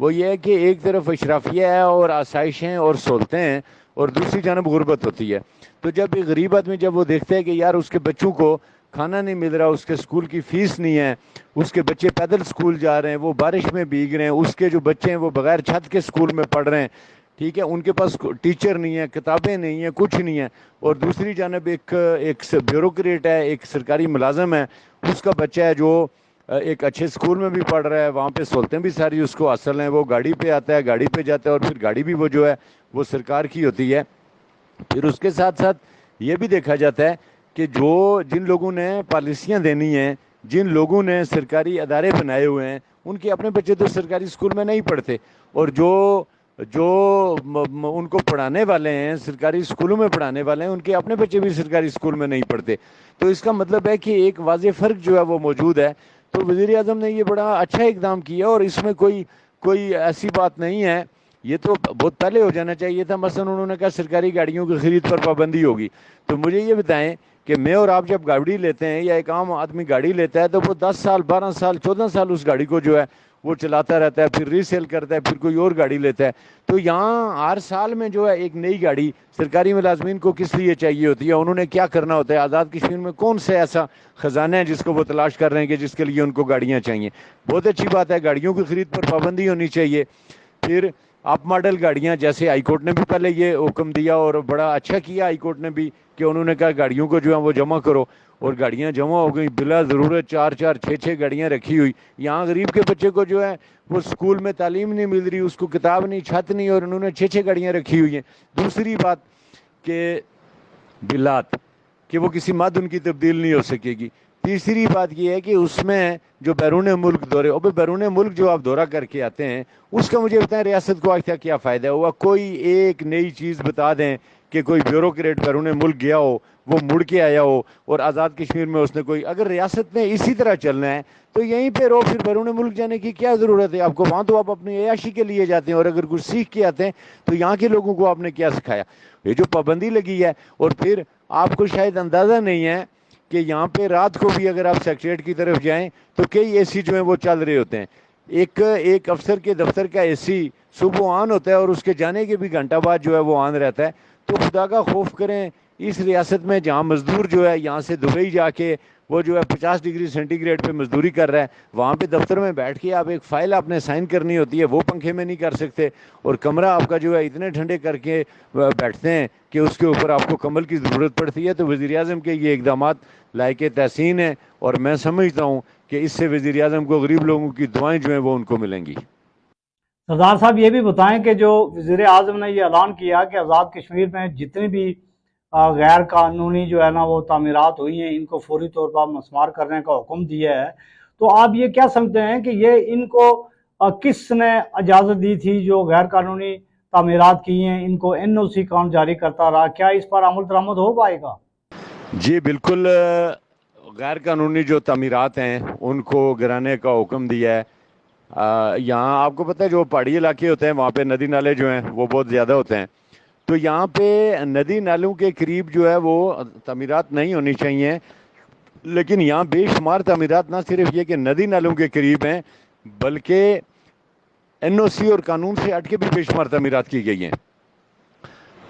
وہ یہ ہے کہ ایک طرف اشرافیہ ہے اور آسائشیں اور سہولتیں ہیں اور دوسری جانب غربت ہوتی ہے. تو جب ایک غریب آدمی جب وہ دیکھتا ہے کہ یار اس کے بچوں کو کھانا نہیں مل رہا, اس کے اسکول کی فیس نہیں ہے, اس کے بچے پیدل اسکول جا رہے ہیں, وہ بارش میں بھیگ رہے ہیں, اس کے جو بچے ہیں وہ بغیر چھت کے اسکول میں پڑھ رہے ہیں, ٹھیک ہے, ان کے پاس ٹیچر نہیں ہے, کتابیں نہیں ہیں, کچھ نہیں ہے, اور دوسری جانب ایک بیوروکریٹ ہے, ایک سرکاری ملازم ہے, اس کا بچہ ہے جو ایک اچھے اسکول میں بھی پڑھ رہا ہے, وہاں پہ سہولتیں بھی ساری اس کو حاصل ہیں, وہ گاڑی پہ آتا ہے, گاڑی پہ جاتا ہے, اور پھر گاڑی بھی وہ جو ہے وہ سرکار کی ہوتی ہے. پھر اس کے ساتھ ساتھ یہ بھی دیکھا جاتا ہے کہ جن لوگوں نے پالیسیاں دینی ہیں, جن لوگوں نے سرکاری ادارے بنائے ہوئے ہیں, ان کے اپنے بچے تو سرکاری اسکول میں نہیں پڑھتے, اور جو ان کو پڑھانے والے ہیں, سرکاری اسکولوں میں پڑھانے والے ہیں, ان کے اپنے بچے بھی سرکاری اسکول میں نہیں پڑھتے. تو اس کا مطلب ہے کہ ایک واضح فرق جو ہے وہ موجود ہے. تو وزیر اعظم نے یہ بڑا اچھا اقدام کیا, اور اس میں کوئی ایسی بات نہیں ہے, یہ تو بہت پہلے ہو جانا چاہیے تھا. مثلا انہوں نے کہا سرکاری گاڑیوں کی خرید پر پابندی ہوگی. تو مجھے یہ بتائیں کہ میں اور آپ جب گاڑی لیتے ہیں یا ایک عام آدمی گاڑی لیتا ہے تو وہ 10 سال 12 سال 14 سال اس گاڑی کو جو ہے وہ چلاتا رہتا ہے, پھر ریسیل کرتا ہے, پھر کوئی اور گاڑی لیتا ہے. تو یہاں ہر سال میں جو ہے ایک نئی گاڑی سرکاری ملازمین کو کس لیے چاہیے ہوتی ہے, انہوں نے کیا کرنا ہوتا ہے, آزاد کشمیر میں کون سے ایسا خزانہ ہے جس کو وہ تلاش کر رہے ہیں کہ جس کے لیے ان کو گاڑیاں چاہیے. بہت اچھی بات ہے, گاڑیوں کی خرید پر پابندی ہونی چاہیے. پھر اپ ماڈل گاڑیاں, جیسے ہائی کورٹ نے بھی پہلے یہ حکم دیا اور بڑا اچھا کیا ہائی کورٹ نے بھی, کہ انہوں نے کہا گاڑیوں کو جو ہے وہ جمع کرو, اور گاڑیاں جمع ہو گئی بلا ضرورت, 4 4 6 6 گاڑیاں رکھی ہوئی. یہاں غریب کے بچے کو جو ہے وہ اسکول میں تعلیم نہیں مل رہی, اس کو کتاب نہیں, چھت نہیں, اور انہوں نے 6 6 گاڑیاں رکھی ہوئی ہیں. دوسری بات کہ بلات, کہ وہ کسی مد ان کی تبدیل نہیں ہو سکے گی. تیسری بات یہ ہے کہ اس میں جو بیرون ملک دورے, اور بیرون ملک جو آپ دورہ کر کے آتے ہیں, اس کا مجھے بتائیں ریاست کو آج کیا فائدہ ہوا. کوئی ایک نئی چیز بتا دیں کہ کوئی بیوروکریٹ بیرون ملک گیا ہو, وہ مڑ کے آیا ہو, اور آزاد کشمیر میں اس نے کوئی, اگر ریاست نے اسی طرح چلنا ہے تو یہیں پہ رہو, پھر بیرون ملک جانے کی کیا ضرورت ہے آپ کو. وہاں تو آپ اپنی عیاشی کے لیے جاتے ہیں, اور اگر کچھ سیکھ کے آتے ہیں تو یہاں کے لوگوں کو آپ نے کیا سکھایا. یہ جو پابندی لگی ہے, اور پھر آپ کو شاید اندازہ نہیں ہے کہ یہاں پہ رات کو بھی اگر آپ سیکریٹریٹ کی طرف جائیں تو کئی اے سی جو ہیں وہ چل رہے ہوتے ہیں. ایک افسر کے دفتر کا اے سی صبح آن ہوتا ہے, اور اس کے جانے کے بھی گھنٹہ بعد جو ہے وہ آن رہتا ہے. تو خدا کا خوف کریں, اس ریاست میں جہاں مزدور جو ہے یہاں سے دبئی جا کے وہ جو ہے 50 ڈگری سینٹی گریڈ پہ مزدوری کر رہا ہے, وہاں پہ دفتر میں بیٹھ کے آپ ایک فائل آپ نے سائن کرنی ہوتی ہے, وہ پنکھے میں نہیں کر سکتے, اور کمرہ آپ کا جو ہے اتنے ٹھنڈے کر کے بیٹھتے ہیں کہ اس کے اوپر آپ کو کمبل کی ضرورت پڑتی ہے. تو وزیر اعظم کے یہ اقدامات لائق تحسین ہیں, اور میں سمجھتا ہوں کہ اس سے وزیر اعظم کو غریب لوگوں کی دعائیں جو ہیں وہ ان کو ملیں گی. سردار صاحب یہ بھی بتائیں کہ جو وزیر اعظم نے یہ اعلان کیا کہ آزاد کشمیر میں جتنی بھی غیر قانونی جو ہے نا وہ تعمیرات ہوئی ہیں, ان کو فوری طور پر مسمار کرنے کا حکم دیا ہے, تو آپ یہ کیا سمجھتے ہیں کہ یہ ان کو کس نے اجازت دی تھی جو غیر قانونی تعمیرات کی ہیں, ان کو این او سی کون جاری کرتا رہا, کیا اس پر عمل درآمد ہو پائے گا؟ جی بالکل, غیر قانونی جو تعمیرات ہیں ان کو گرانے کا حکم دیا ہے. یہاں آپ کو پتہ ہے جو پہاڑی علاقے ہوتے ہیں وہاں پہ ندی نالے جو ہیں وہ بہت زیادہ ہوتے ہیں, تو یہاں پہ ندی نالوں کے قریب جو ہے وہ تعمیرات نہیں ہونی چاہیے. لیکن یہاں بے شمار تعمیرات نہ صرف یہ کہ ندی نالوں کے قریب ہیں, بلکہ این او سی اور قانون سے ہٹ کے بھی بے شمار تعمیرات کی گئی ہیں.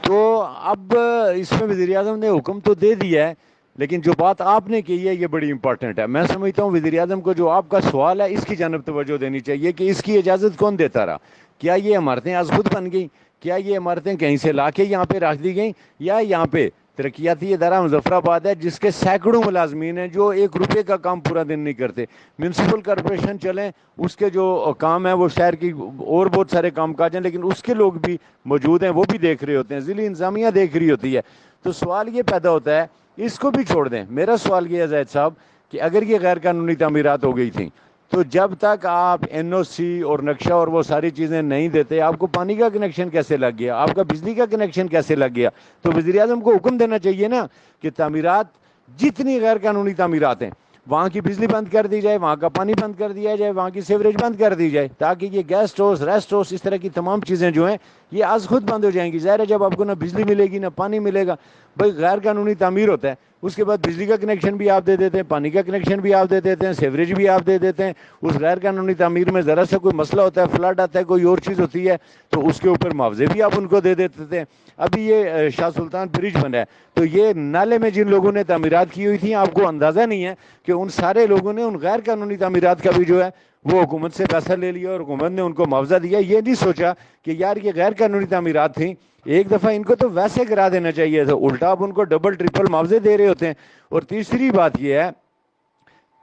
تو اب اس میں وزیر اعظم نے حکم تو دے دیا ہے, لیکن جو بات آپ نے کی ہے یہ بڑی امپورٹنٹ ہے. میں سمجھتا ہوں وزیر اعظم کو جو آپ کا سوال ہے اس کی جانب توجہ دینی چاہیے کہ اس کی اجازت کون دیتا رہا. کیا یہ عمارتیں آج خود بن گئیں؟ کیا یہ عمارتیں کہیں سے لا کے یہاں پہ رکھ دی گئیں, یا یہاں پہ ترقیاتی ادارہ مظفر آباد ہے جس کے سینکڑوں ملازمین ہیں جو 1 روپے کا کام پورا دن نہیں کرتے. میونسپل کارپوریشن چلیں, اس کے جو کام ہے وہ شہر کی اور بہت سارے کام کاج ہیں, لیکن اس کے لوگ بھی موجود ہیں, وہ بھی دیکھ رہے ہوتے ہیں, ضلعی انتظامیہ دیکھ رہی ہوتی ہے. تو سوال یہ پیدا ہوتا ہے, اس کو بھی چھوڑ دیں. میرا سوال یہ ہے زاہد صاحب کہ اگر یہ غیر قانونی تعمیرات ہو گئی تھیں تو جب تک آپ این او سی اور نقشہ اور وہ ساری چیزیں نہیں دیتے, آپ کو پانی کا کنیکشن کیسے لگ گیا, آپ کا بجلی کا کنیکشن کیسے لگ گیا؟ تو وزیر اعظم کو حکم دینا چاہیے نا کہ تعمیرات, جتنی غیر قانونی تعمیرات ہیں وہاں کی بجلی بند کر دی جائے, وہاں کا پانی بند کر دیا جائے, وہاں کی سیوریج بند کر دی جائے, تاکہ یہ گیسٹ ہاؤس, ریسٹ ہاؤس, اس طرح کی تمام چیزیں جو ہیں یہ آج خود بند ہو جائیں گی. ظاہر ہے جب آپ کو نہ بجلی ملے گی نہ پانی ملے گا. بھائی غیر قانونی تعمیر ہوتا ہے اس کے بعد بجلی کا کنیکشن بھی آپ دے دیتے ہیں, پانی کا کنیکشن بھی آپ دے دیتے ہیں, سیوریج بھی آپ دے دیتے ہیں. اس غیر قانونی تعمیر میں ذرا سا کوئی مسئلہ ہوتا ہے, فلڈ آتا ہے, کوئی اور چیز ہوتی ہے, تو اس کے اوپر معاوضے بھی آپ ان کو دے دیتے تھے. ابھی یہ شاہ سلطان برج بنا ہے, تو یہ نالے میں جن لوگوں نے تعمیرات کی ہوئی تھیں, آپ کو اندازہ نہیں ہے کہ ان سارے لوگوں نے ان غیر قانونی تعمیرات کا بھی جو ہے وہ حکومت سے پیسہ لے لیا اور حکومت نے ان کو معاوضہ دیا. یہ نہیں سوچا کہ یار یہ غیر قانونی تعمیرات تھیں, ایک دفعہ ان کو تو ویسے کرا دینا چاہیے تھا, الٹا آپ ان کو ڈبل ٹرپل معاوضے دے رہے ہوتے ہیں. اور تیسری بات یہ ہے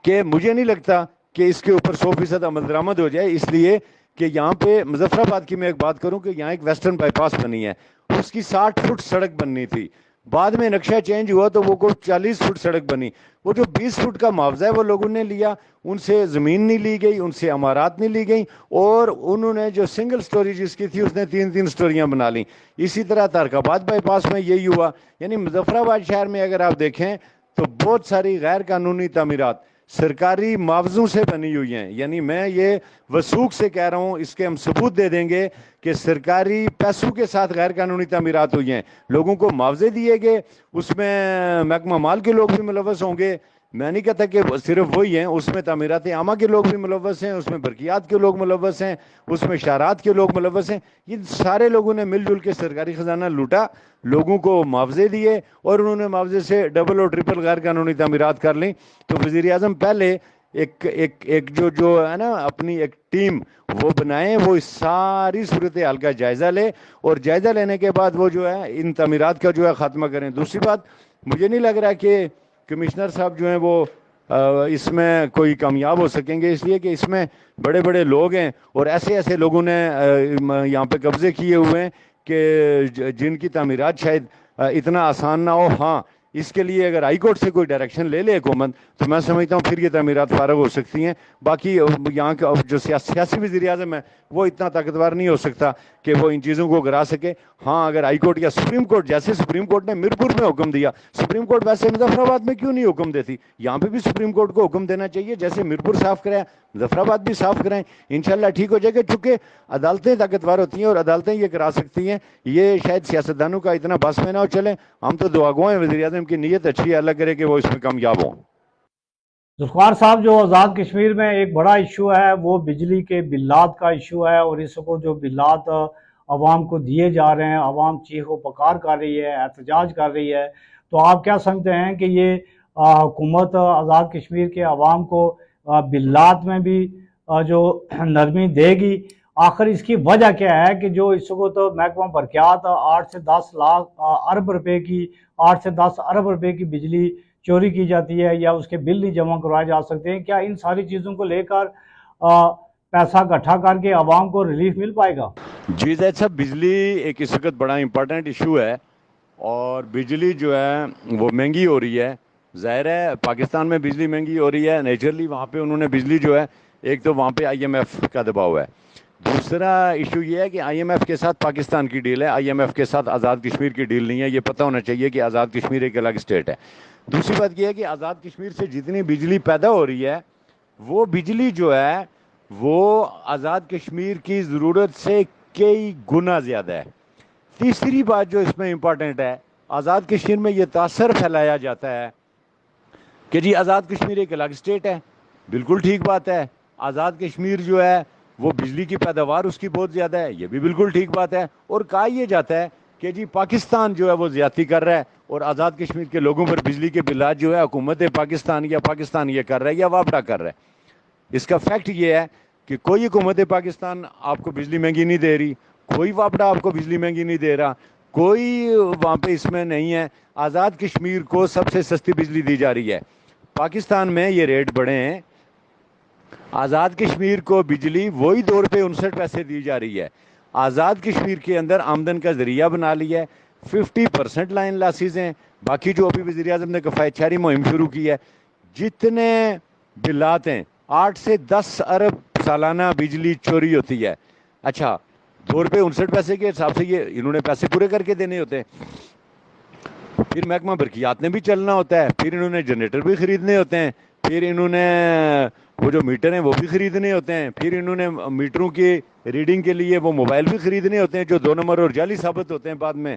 کہ مجھے نہیں لگتا کہ اس کے اوپر 100% عمل درآمد ہو جائے, اس لیے کہ یہاں پہ مظفر آباد کی میں ایک بات کروں کہ یہاں ایک ویسٹرن بائی پاس بنی ہے, اس کی 60 فٹ سڑک بننی تھی, بعد میں نقشہ چینج ہوا تو وہ کو 40 فٹ سڑک بنی. وہ جو 20 فٹ کا معاوضہ ہے وہ لوگوں نے لیا, ان سے زمین نہیں لی گئی, ان سے عمارات نہیں لی گئی, اور انہوں نے جو سنگل سٹوری جس کی تھی اس نے 3 سٹوریاں بنا لیں. اسی طرح تارک آباد بائی پاس میں یہی ہوا. یعنی مظفر آباد شہر میں اگر آپ دیکھیں تو بہت ساری غیر قانونی تعمیرات سرکاری معاوضوں سے بنی ہوئی ہیں. یعنی میں یہ وثوق سے کہہ رہا ہوں, اس کے ہم ثبوت دے دیں گے کہ سرکاری پیسوں کے ساتھ غیر قانونی تعمیرات ہوئی ہیں, لوگوں کو معاوضے دیے گئے, اس میں محکمہ مال کے لوگ بھی ملوث ہوں گے. میں نہیں کہتا کہ صرف وہی ہیں, اس میں تعمیرات عامہ کے لوگ بھی ملوث ہیں, اس میں برقیات کے لوگ ملوث ہیں, اس میں اشارات کے لوگ ملوث ہیں. یہ سارے لوگوں نے مل جل کے سرکاری خزانہ لوٹا, لوگوں کو معاوضے دیے, اور انہوں نے معاوضے سے ڈبل اور ٹرپل غیر قانونی تعمیرات کر لیں. تو وزیر اعظم پہلے ایک جو ہے نا اپنی ایک ٹیم وہ بنائیں, وہ اس ساری صورتحال کا جائزہ لے, اور جائزہ لینے کے بعد وہ جو ہے ان تعمیرات کا جو ہے خاتمہ کریں. دوسری بات, مجھے نہیں لگ رہا کہ کمشنر صاحب جو ہیں وہ اس میں کوئی کامیاب ہو سکیں گے, اس لیے کہ اس میں بڑے بڑے لوگ ہیں, اور ایسے ایسے لوگوں نے یہاں پہ قبضے کیے ہوئے ہیں کہ جن کی تعمیرات شاید اتنا آسان نہ ہو. ہاں, اس کے لیے اگر ہائی کورٹ سے کوئی ڈائریکشن لے لے حکومت تو میں سمجھتا ہوں پھر یہ تعمیرات فارغ ہو سکتی ہیں. باقی یہاں کا جو سیاسی وزیر اعظم ہے وہ اتنا طاقتور نہیں ہو سکتا کہ وہ ان چیزوں کو گرا سکے. ہاں, اگر ہائی کورٹ یا سپریم کورٹ, جیسے سپریم کورٹ نے میرپور میں حکم دیا, سپریم کورٹ ویسے مظفر آباد میں کیوں نہیں حکم دیتی؟ یہاں پہ بھی سپریم کورٹ کو حکم دینا چاہیے, جیسے میرپور صاف کریں مظفر آباد بھی صاف کریں, انشاءاللہ ٹھیک ہو جائے گا. چونکہ عدالتیں طاقتور ہوتی ہیں اور عدالتیں یہ کرا سکتی ہیں. یہ شاید سیاستدانوں کا اتنا بس میں نہ ہو. چلیں, ہم تو دعا گو ہیں وزیر اعظم کی نیت اچھی ہے, اللہ کرے کہ وہ اس میں کامیاب ہوں. ذوالفقار صاحب, جو آزاد کشمیر میں ایک بڑا ایشو ہے وہ بجلی کے بلات کا ایشو ہے, اور اس کو جو بلات عوام کو دیے جا رہے ہیں, عوام چیخ و پکار کر رہی ہے, احتجاج کر رہی ہے. تو آپ کیا سمجھتے ہیں کہ یہ حکومت آزاد کشمیر کے عوام کو بلات میں بھی جو نرمی دے گی؟ آخر اس کی وجہ کیا ہے کہ جو اس کو تو محکمہ برقیات 8 سے 10 ارب روپے کی 8 سے 10 ارب روپے کی بجلی چوری کی جاتی ہے, یا اس کے بل نہیں جمع کروائے جا سکتے ہیں. کیا ان ساری چیزوں کو لے کر پیسہ اکٹھا کر کے عوام کو ریلیف مل پائے گا؟ جی زید صاحب, بجلی ایک اس وقت بڑا امپورٹنٹ ایشو ہے, اور بجلی جو ہے وہ مہنگی ہو رہی ہے. ظاہر ہے پاکستان میں بجلی مہنگی ہو رہی ہے, نیچرلی وہاں پہ انہوں نے بجلی جو ہے, ایک تو وہاں پہ IMF کا دباؤ ہے, دوسرا ایشو یہ ہے کہ IMF کے ساتھ پاکستان کی ڈیل ہے, IMF کے ساتھ آزاد کشمیر کی ڈیل نہیں ہے. یہ پتہ ہونا چاہیے کہ آزاد کشمیر ایک الگ اسٹیٹ ہے. دوسری بات یہ ہے کہ آزاد کشمیر سے جتنی بجلی پیدا ہو رہی ہے وہ بجلی جو ہے وہ آزاد کشمیر کی ضرورت سے کئی گنا زیادہ ہے. تیسری بات جو اس میں امپورٹنٹ ہے, آزاد کشمیر میں یہ تاثر پھیلایا جاتا ہے کہ جی آزاد کشمیر ایک الگ اسٹیٹ ہے. بالکل ٹھیک بات ہے, آزاد کشمیر جو ہے وہ بجلی کی پیداوار اس کی بہت زیادہ ہے, یہ بھی بالکل ٹھیک بات ہے. اور کہا یہ جاتا ہے کہ جی پاکستان جو ہے وہ زیادتی کر رہا ہے, اور آزاد کشمیر کے لوگوں پر بجلی کے بلات جو ہے حکومت پاکستان یا پاکستان یہ کر رہا ہے یا وابڈا کر رہا ہے. اس کا فیکٹ یہ ہے کہ کوئی حکومت پاکستان آپ کو بجلی مہنگی نہیں دے رہی, کوئی وابڈا آپ کو بجلی مہنگی نہیں دے رہا, کوئی وہاں پہ اس میں نہیں ہے. آزاد کشمیر کو سب سے سستی بجلی دی جا رہی ہے. پاکستان میں یہ ریٹ بڑے ہیں, آزاد کشمیر کو بجلی وہی 2 روپے 59 پیسے دی جا رہی ہے. آزاد کشمیر کے اندر آمدن کا ذریعہ بنا لیا ہے. 50% لائن لاسز ہیں. باقی جو ابھی وزیر اعظم نے کفایت شہری مہم شروع کی ہے, جتنے بلات ہیں 8 سے 10 ارب سالانہ بجلی چوری ہوتی ہے. اچھا, 2 روپے 59 پیسے کے حساب سے یہ انہوں نے پیسے پورے کر کے دینے ہوتے ہیں. پھر محکمہ برقیات نے بھی چلنا ہوتا ہے, پھر انہوں نے جنریٹر بھی خریدنے ہوتے ہیں, پھر انہوں نے وہ جو میٹر ہیں وہ بھی خریدنے ہوتے ہیں, پھر انہوں نے میٹروں کی ریڈنگ کے لیے وہ موبائل بھی خریدنے ہوتے ہیں جو 2 نمبر اور جعلی ثابت ہوتے ہیں بعد میں.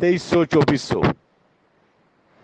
2300-2400।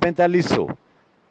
4500।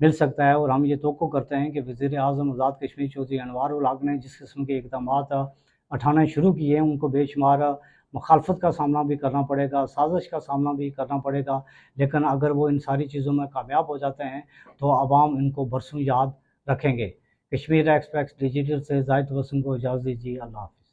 مل سکتا ہے، اور ہم یہ توقع کرتے ہیں کہ وزیر اعظم آزاد کشمیر چودھری انوار الحق نے جس قسم کے اقدامات اٹھانے شروع کیے ہیں ان کو بے شمار مخالفت کا سامنا بھی کرنا پڑے گا، سازش کا سامنا بھی کرنا پڑے گا، لیکن اگر وہ ان ساری چیزوں میں کامیاب ہو جاتے ہیں تو عوام ان کو برسوں یاد رکھیں گے۔ کشمیر ایکسپریس ڈیجیٹل سے زاہد وسیم کو اجازت دیجیے، اللہ حافظ۔